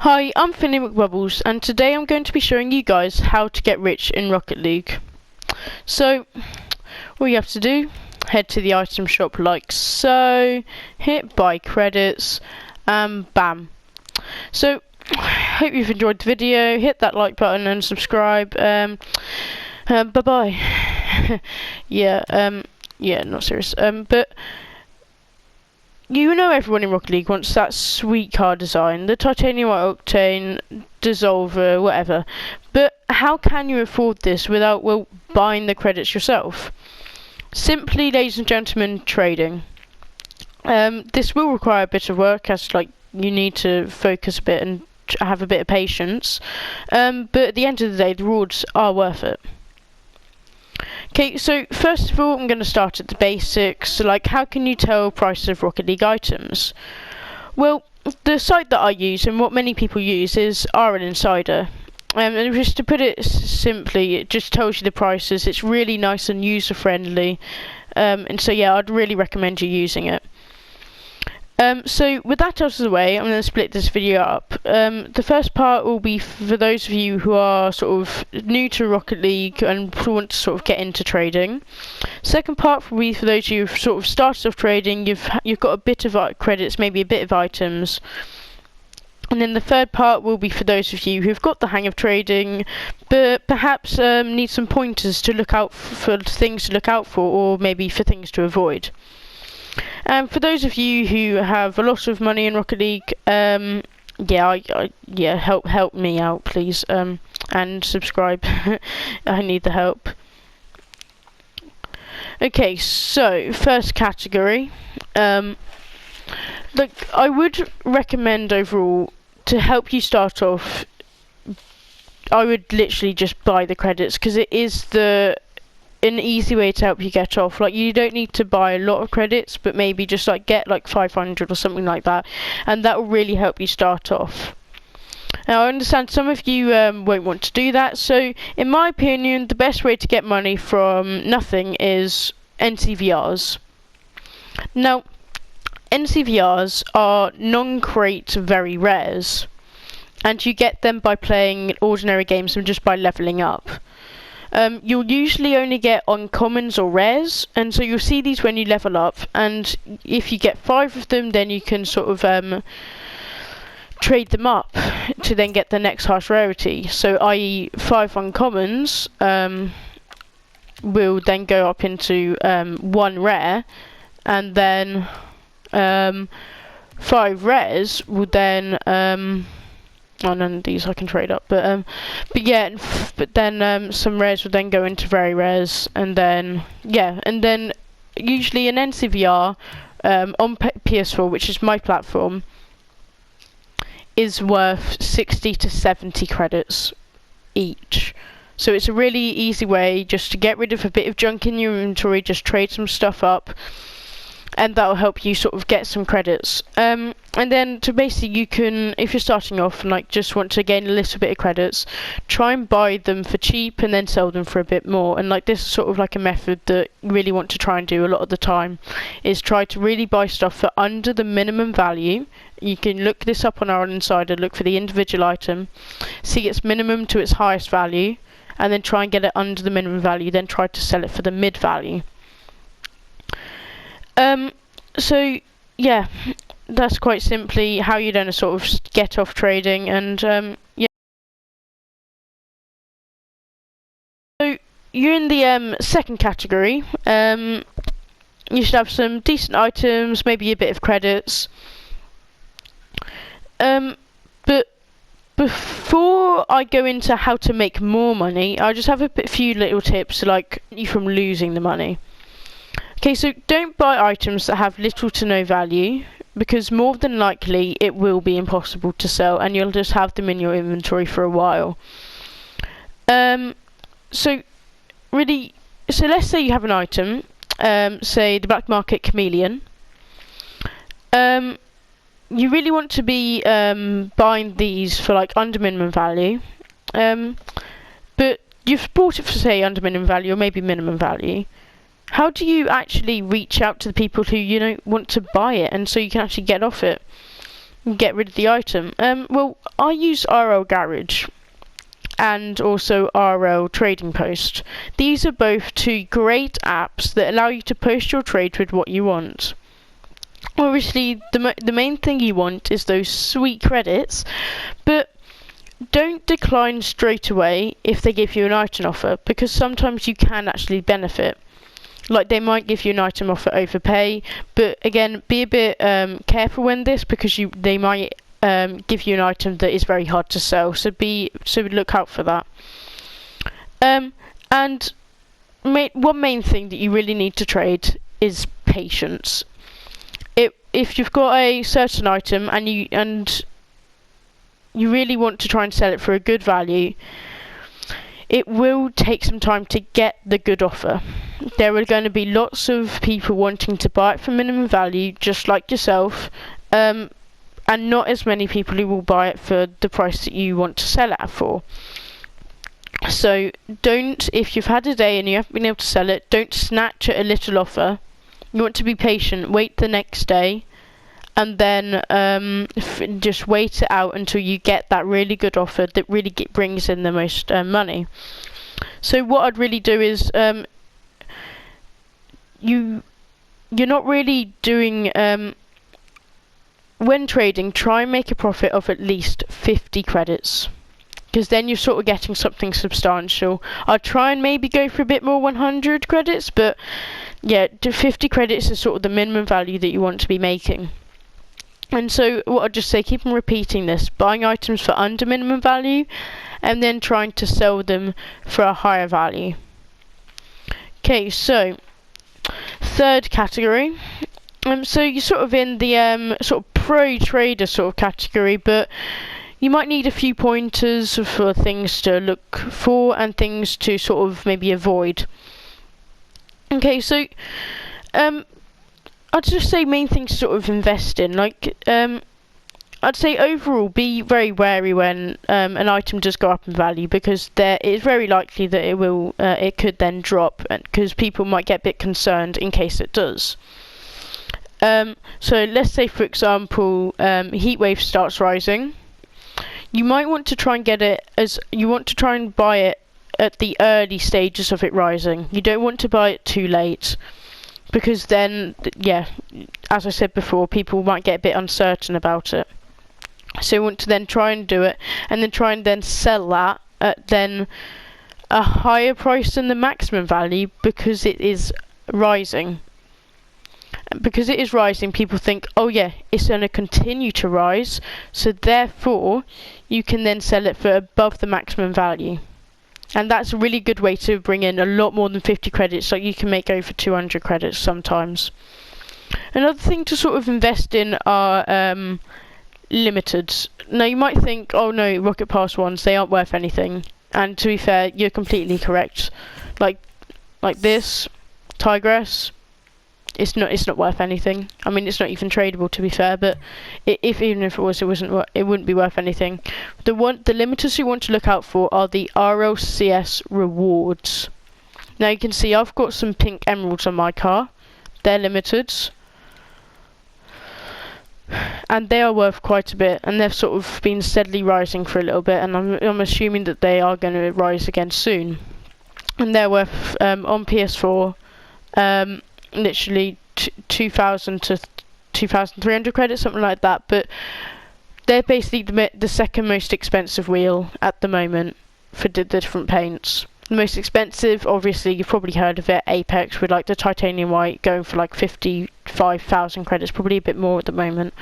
Hi, I'm Finny McBubbles, and today I'm going to be showing you guys how to get rich in Rocket League. So, all you have to do, head to the item shop like so, hit buy credits, and bam. So, hope you've enjoyed the video, hit that like button and subscribe, bye-bye. yeah, not serious, but you know everyone in Rocket League wants that sweet car design, the titanium octane, dissolver, whatever. But how can you afford this without, well, buying the credits yourself? Simply, ladies and gentlemen, trading. This will require a bit of work, as you need to focus a bit and have a bit of patience. But at the end of the day, the rewards are worth it. Okay, so first of all, I'm going to start at the basics. So, how can you tell prices of Rocket League items? Well, the site that I use and what many people use is RL Insider. And just to put it simply, it just tells you the prices. It's really nice and user friendly. And so yeah, I'd really recommend you using it. So with that out of the way, I'm going to split this video up. The first part will be for those of you who are sort of new to Rocket League and want to sort of get into trading. Second part will be for those of you who've sort of started off trading, you've got a bit of credits, maybe a bit of items. And then the third part will be for those of you who've got the hang of trading, but perhaps need some pointers to look out for things to look out for, or maybe for things to avoid. For those of you who have a lot of money in Rocket League, help me out, please, and subscribe. I need the help. Okay, so first category. I would recommend overall, to help you start off, I would literally just buy the credits, because it is an easy way to help you get off. You don't need to buy a lot of credits, but maybe just get 500 or something like that, and that will really help you start off. Now, I understand some of you won't want to do that, so in my opinion, the best way to get money from nothing is NCVRs. Now, NCVRs are non-crate very rares, and you get them by playing ordinary games and just by leveling up. You'll usually only get uncommons or rares, and so you'll see these when you level up, and if you get 5 of them, then you can sort of trade them up to then get the next highest rarity. So i.e. 5 uncommons will then go up into 1 rare, and then 5 rares will then none of these I can trade up, but then some rares will then go into very rares, and then usually an NCVR on PS4, which is my platform, is worth 60 to 70 credits each. So it's a really easy way just to get rid of a bit of junk in your inventory, just trade some stuff up, and that'll help you sort of get some credits. And then to basically, you can, if you're starting off and just want to gain a little bit of credits, try and buy them for cheap and then sell them for a bit more. And this is sort of a method that you really want to try and do a lot of the time, is try to really buy stuff for under the minimum value. You can look this up on our Insider, look for the individual item, see its minimum to its highest value, and then try and get it under the minimum value, then try to sell it for the mid value. So yeah, that's quite simply how you're going to sort of get off trading, and yeah. So you're in the second category. You should have some decent items, maybe a bit of credits. But before I go into how to make more money, I just have a few little tips to keep you from losing the money. Okay, so don't buy items that have little to no value, because more than likely it will be impossible to sell, and you'll just have them in your inventory for a while. So let's say you have an item, say the black market chameleon. You really want to be buying these for under minimum value, but you've bought it for say under minimum value or maybe minimum value. How do you actually reach out to the people who want to buy it, and so you can actually get off it? get rid of the item? Well, I use RL Garage and also RL Trading Post. These are both two great apps that allow you to post your trade with what you want. Obviously, the main thing you want is those sweet credits, but don't decline straight away if they give you an item offer, because sometimes you can actually benefit. Like, they might give you an item offer overpay, but again, be a bit careful when this, because they might give you an item that is very hard to sell, so look out for that. And one main thing that you really need to trade is patience. If you've got a certain item and you really want to try and sell it for a good value, it will take some time to get the good offer. There are going to be lots of people wanting to buy it for minimum value, just like yourself, and not as many people who will buy it for the price that you want to sell it for. So if you've had a day and you haven't been able to sell it, don't snatch at a little offer. You want to be patient, wait the next day, and then just wait it out until you get that really good offer that really brings in the most money. So what I'd really do is, you're not really doing, when trading, try and make a profit of at least 50 credits. Because then you're sort of getting something substantial. I'd try and maybe go for a bit more 100 credits, but yeah, 50 credits is sort of the minimum value that you want to be making. And so what I'd just say, keep on repeating this, buying items for under minimum value and then trying to sell them for a higher value. Okay, so third category. So you're sort of in the sort of pro trader sort of category, but you might need a few pointers for things to look for and things to sort of maybe avoid. Okay, so I'd just say main things to sort of invest in. Like, I'd say overall be very wary when an item does go up in value, because it is very likely that it could then drop, because people might get a bit concerned in case it does. So let's say, for example, Heatwave starts rising. You might want to try and try and buy it at the early stages of it rising. You don't want to buy it too late, because then, yeah, as I said before, people might get a bit uncertain about it. So you want to then try and do it, and then try and then sell that at then a higher price than the maximum value, because it is rising. Because it is rising, people think, oh yeah, it's going to continue to rise, so therefore you can then sell it for above the maximum value. And that's a really good way to bring in a lot more than 50 credits, like you can make over 200 credits sometimes. Another thing to sort of invest in are limiteds. Now you might think, oh no, Rocket Pass ones, they aren't worth anything. And to be fair, you're completely correct. Like this, Tigress, it's not worth anything. I mean, it's not even tradable, to be fair, but even if it was, it wouldn't be worth anything. The limiters you want to look out for are the RLCS rewards. Now you can see I've got some pink emeralds on my car. They're limiteds, and they are worth quite a bit, and they've sort of been steadily rising for a little bit, and I'm assuming that they are going to rise again soon. And they're worth on PS4 literally 2,000 to 2,300 credits, something like that. But they're basically the second most expensive wheel at the moment for the different paints. The most expensive, obviously, you've probably heard of it, Apex, with like the titanium white going for like 55,000 credits, probably a bit more at the moment.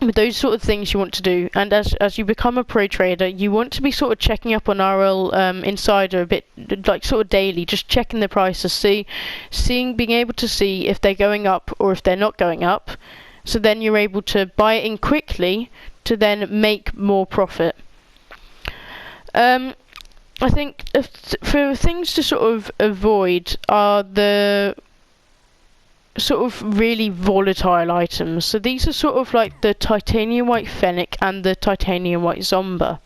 But those sort of things you want to do, and as you become a pro trader, you want to be sort of checking up on RL Insider a bit, like sort of daily, just checking the prices, being able to see if they're going up or if they're not going up. So then you're able to buy it in quickly to then make more profit. I think for things to sort of avoid are the sort of really volatile items. So these are sort of like the titanium white fennec and the titanium white zomba.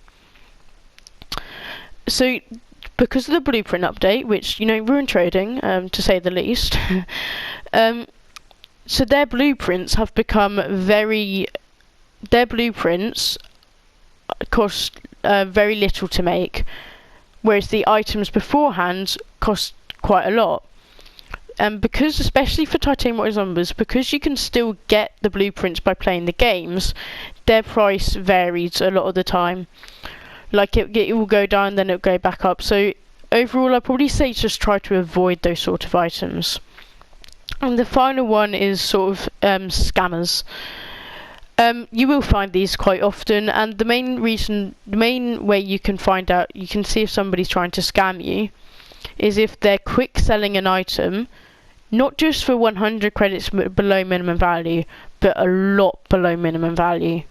So because of the blueprint update, which ruined trading, to say the least, So their blueprints have become their blueprints cost very little to make, whereas the items beforehand cost quite a lot. And because, especially for titanium zombies, because you can still get the blueprints by playing the games, their price varies a lot of the time. Like it will go down, then it'll go back up. So overall, I'd probably say just try to avoid those sort of items. And the final one is sort of scammers. You will find these quite often, and the main way you can find out, you can see if somebody's trying to scam you, is if they're quick selling an item, not just for 100 credits below minimum value, but a lot below minimum value.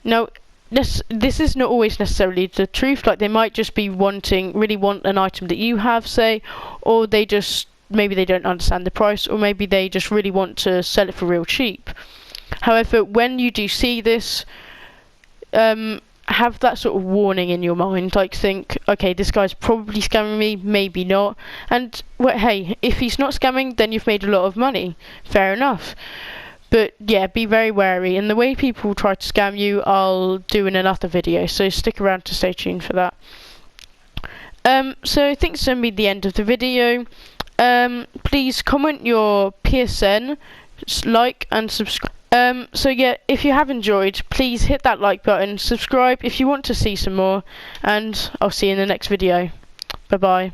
Now, this is not always necessarily the truth. Like, they might just be really want an item that you have, say, or maybe they don't understand the price, or maybe they just really want to sell it for real cheap. However, when you do see this, have that sort of warning in your mind, like think, okay, this guy's probably scamming me, maybe not. And well, hey, if he's not scamming, then you've made a lot of money. Fair enough. But yeah, be very wary. And the way people try to scam you, I'll do in another video, so stick around to stay tuned for that. So I think it's going to be the end of the video. Please comment your PSN, like and subscribe. So yeah, if you have enjoyed, please hit that like button, subscribe if you want to see some more, and I'll see you in the next video. Bye bye.